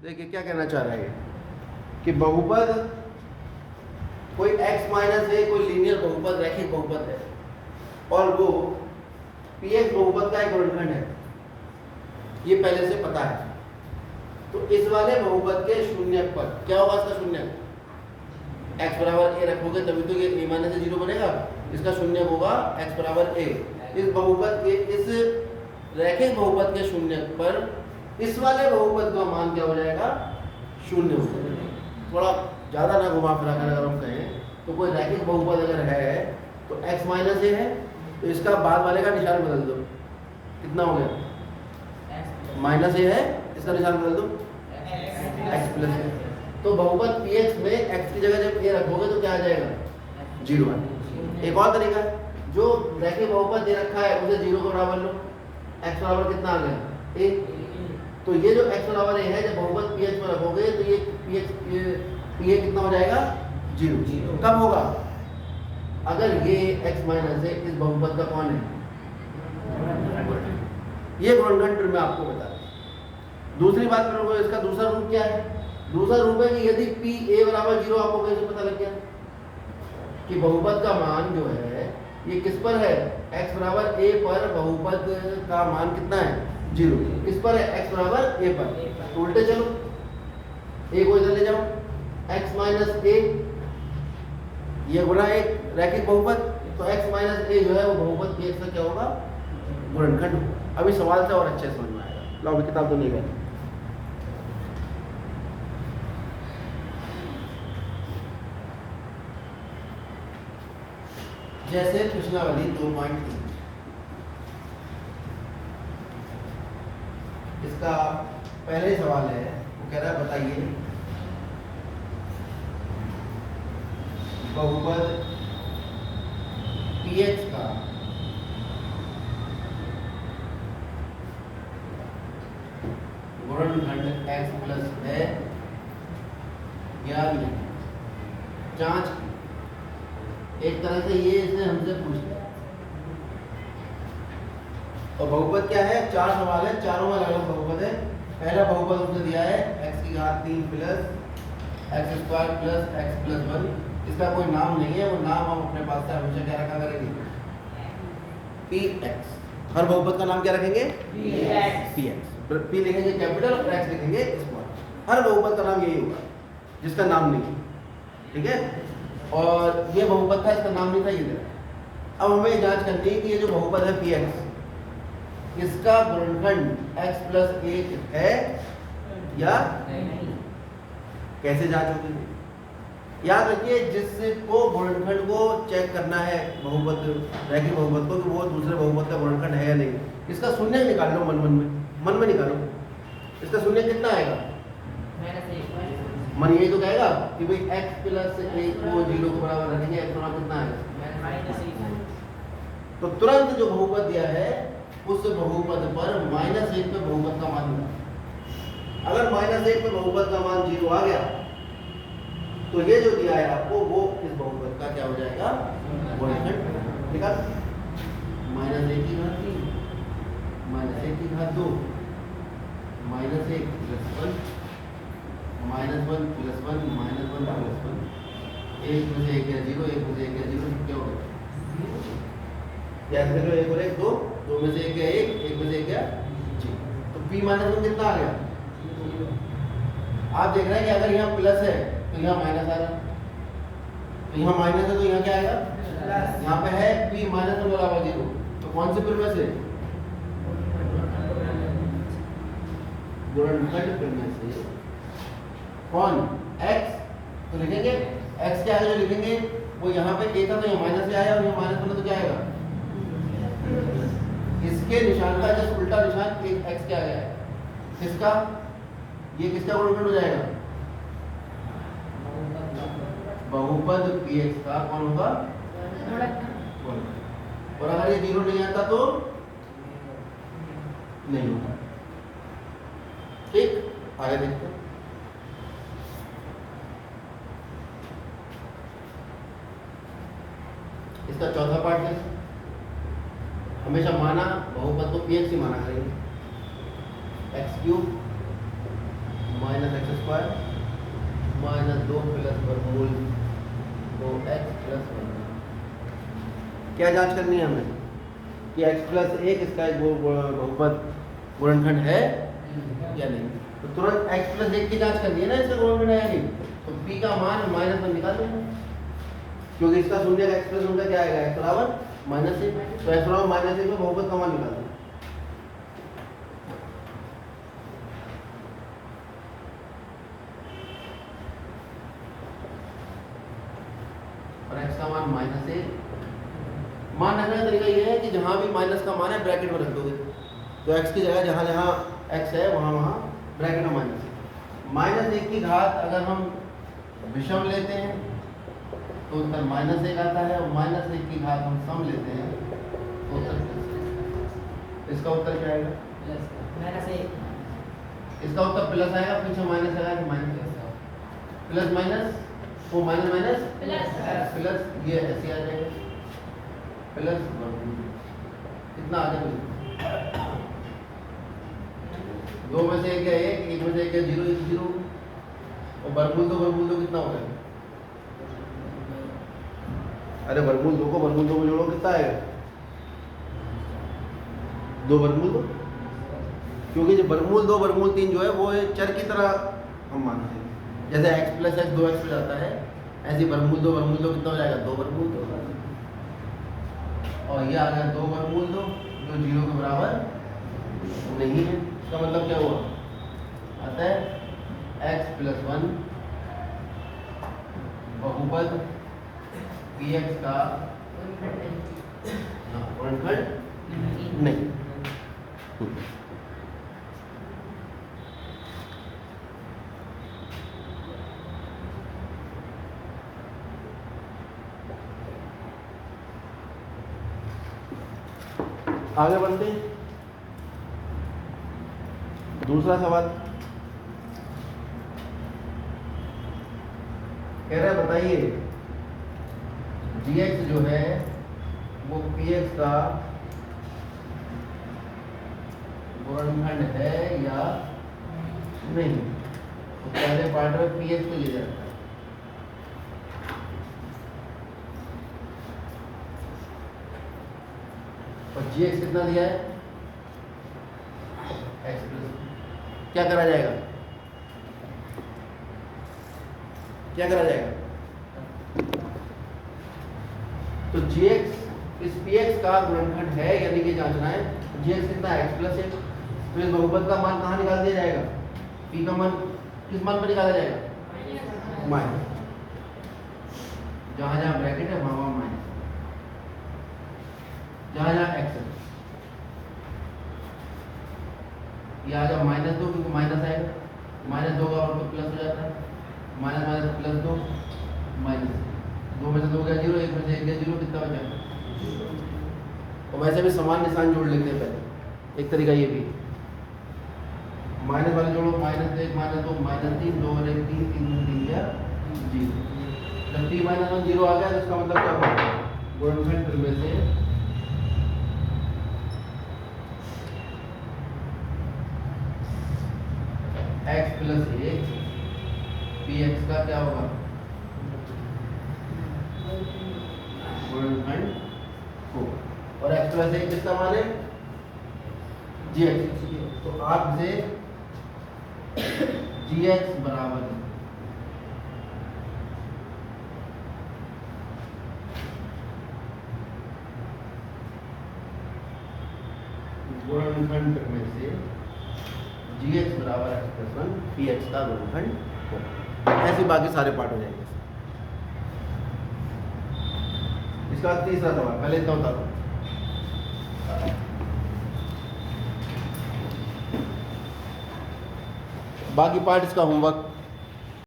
देखिए क्या कहना चाह रहा है कि बहुपद कोई x माइनस है, कोई लीनियर बहुपद, रैखिक बहुपद है और वो px बहुपद का एक गुणनखंड है, ये पहले से पता है। तो इस वाले बहुपद के शून्यक पर क्या होगा? इसका शून्यक x बराबर a रखोगे तभी तो ये a माइनस जीरो बनेगा। इसका शून्यक होगा x बराबर a। इस बहुपद के, इस रैखिक बहुपद के शून्यक पर इस वाले बहुपद का मान क्या हो जाएगा? शून्य हो जाएगा। थोड़ा ज़्यादा ना घुमा फिरा कर अगर हम कहें तो कोई रैखिक बहुपद अगर है तो x माइनस ए है, तो इसका बाद वाले का निशान बदल दो, कितना हो गया? माइनस ए है, इसका निशान बदल दो x प्लस ए। तो बहुपद px में x की जगह जब a रखोगे तो क्या आ जाएगा? जीरो। एक और तरीका है, जो रैखिक बहुपद दे रखा है उसे जीरो के बराबर लो, x बराबर कितना आ गया? a। तो ये जो x बराबर a है, जब बहुपद px में रखोगे तो ये pa कितना हो जाएगा? जीरो। कब होगा? अगर ये x माइनस है, इस बहुपद का कौन है? ये गुणनखंड मैं आपको बता रहा। दूसरी बात करोगे, इसका दूसरा रूप क्या है? दूसरा रूप है कि यदि p a बराबर जीरो, आपको कैसे पता लग गया कि बहुपद का मान जो है ये किस पर है? x बराबर a पर बहुपद का मान कितना है? जीरो। किस पर है? x बराबर a पर। तो उल्टे चलो, a को इधर ले जाओ, x माइनस a ये गुणा एक रैखिक बहुपद, तो x माइनस a जो है वो बहुपद px का क्या होगा? गुणनखंड होगा। अभी सवाल से और अच्छे समझ में आएगा। लो अभी किताब तो नहीं गई। जैसे पिछला वाली 2.3, इसका पहले ही सवाल है, वो कह रहा है बताइए बहुपद px का गुणनखंड x प्लस है या नहीं। जांच की एक तरह से ये इसने हमसे पूछ लिया। और बहुपद क्या है? चार सवाल है, चारों में अलग बहुपद है। पहला बहुपद उसने दिया है x की घात 3 plus x square plus x plus 1। इसका कोई नाम नहीं है, वो नाम हम अपने पास से हमेशा क्या रखा करेंगे? px। हर बहुपद का नाम क्या रखेंगे? px। p लिखेंगे कैपिटल और x लिखेंगे स्मॉल। हर बहुपद का नाम यही होगा जिसका नाम नहीं है, ठीक है। और ये बहुपद था, इसका नाम नहीं था, ये दे रहा। अब हमें जांच करनी है कि ये जो बहुपद है px, इसका गुणनखंड x प्लस a है या नहीं। कैसे जांच होगी? याद रखिए, जिसको गुणनखंड को चेक करना है बहुपद, रैखिक बहुपद को, कि वो दूसरे बहुपद का गुणनखंड है या नहीं, इसका शून्य निकाल लो। मन में निकालो, इसका शून्य कितना आएगा? मन यही तो कहेगा कि भाई x प्लस a को जीरो के बराबर रखेंगे, x बराबर कितना आएगा? तो तुरंत जो बहुपद दिया है उस बहुपद पर -1 पे बहुपद का मान मिला। अगर -1 पे बहुपद का मान जीरो आ गया तो ये जो दिया है आपको वो इस बहुपद का क्या हो जाएगा? गुणनखंड। ठीक है। -1 की घात 3 -1 की घात 2 -1 प्लस 1 -1 प्लस 1 -1 प्लस 1। 1 में से 1 गया 0, 1 में से 1 गया 0, क्या हो गया? जैसे तो 1 और 1 2, 2 में से 1 गया 1, 1 में से 1 गया 0। तो p -1 कितना आ गया? आप देख रहे हैं कि अगर यहाँ प्लस है तो यहाँ माइनस आ रहा है, तो यहाँ माइनस है तो यहाँ क्या आएगा? यहाँ पे है p -1 बराबर 0, तो कौन से फिर में से? गुणनखंड फिर में से कौन? x। तो लिखेंगे x क्या है जो लिखेंगे वो यहाँ पे a था तो यहाँ माइनस से आया, और यहाँ माइनस बना तो क्या आएगा? इसके निशान का जस्ट उल्टा निशान x क्या गया है? किसका? ये किसका गुणनखंड हो जाएगा? बहुपद px का कौन होगा? और अगर ये जीरो नहीं आता तो नहीं होगा। ठीक, आगे देखते हैं। इसका चौथा पार्ट है, हमेशा माना बहुपद को px ही माना करेंगे। x³ - x square minus 2 plus वर्गमूल 2x प्लस 1। क्या जांच करनी है हमें कि x प्लस 1 इसका एक बहुपद गुणनखंड है या नहीं। तो तुरंत x प्लस 1 की जांच करनी है ना, इसका गुणनखंड है या नहीं। तो p का मान -1 निकाल देना, क्योंकि इसका शून्य का x प्लस 1 का क्या आएगा, x बराबर -1। तो x बराबर -1 में बहुपद का मान निकाल देना। और x का मान -1 मान रखने का तरीका ये है कि जहां भी माइनस का मान है ब्रैकेट में रख दोगे। तो x की जगह जहां जहां x है वहां ब्रैकेट में -1 की घात अगर हम विषम लेते हैं तो उत्तर -1 आता है, और -1 की घात हम सम लेते हैं तो उत्तर इसका उत्तर क्या आएगा, -1। इसका उत्तर प्लस आएगा, पीछे माइनस आएगा कि माइनस प्लस माइनस वो माइनस माइनस प्लस ये ऐसे आ जाएगा प्लस कितना आ जाएगा, 2 में से 1 या 1 में से 1 या 0 1 0, और वर्गमूल दो कितना हो जाएगा। अरे वर्गमूल 2 को वर्गमूल 2 में जोड़ो कितना आएगा, 2 वर्गमूल 2, क्योंकि जो वर्गमूल 2 वर्गमूल 3 जो है वो चर की तरह हम मानते हैं। जैसे x प्लस x 2x हो जाता है, ऐसे वर्गमूल 2 कितना हो जाएगा, 2 वर्गमूल 2, और ये आ गया 2 वर्गमूल 2 जो 0 के बराबर नहीं है। इसका मतलब क्या हुआ, अतः x प्लस 1 बहुपद px का गुणनखंड नहीं। आगे बढ़ते हैं, दूसरा सवाल कह रहा है बताइए gx जो है वो px का गुणनखंड है या नहीं। तो पहले पार्ट में px को ले जाता है, और gx कितना दिया है, x प्लस, क्या करा जाएगा, तो gx इस px का गुणनखंड है यानी कि जांचना है। gx कितना है, x प्लस 1। तो इस बहुपद का मान कहाँ निकाल दिया जाएगा, p का मान किस मान पर निकाला जाएगा, माइनस, जहां जहां ब्रैकेट है वहां माइनस, जहां जहां x है ये आ जाए -2, क्योंकि माइनस आएगा, -2 का आउटपुट प्लस हो जाता है, माइनस प्लस 2 माइनस 2 में से 2 गया 0, 1 में से 1 गया 0, कितना बचा। और वैसे भी समान निशान जोड़ लेते हैं पहले, एक तरीका ये भी, माइनस वाले जोड़ो, -1 -2 -3 2 और 1 3 3 3 या 0। जब t -1 0 आ गया तो इसका मतलब क्या होगा, गुणनखंड में से x प्लस 1 px का क्या होगा, गुणनखंड होगा। और x प्लस 1 किसका मान है, gx। तो आपसे gx बराबर गुणनखंड में से gx बराबर x प्लस 1 px का गुणनखंड होगा। ऐसे बाकी सारे पार्ट हो जाएंगे। इसका तीसरा सवाल, पहले इतना उतारो। बाकी पार्ट इसका होमवर्क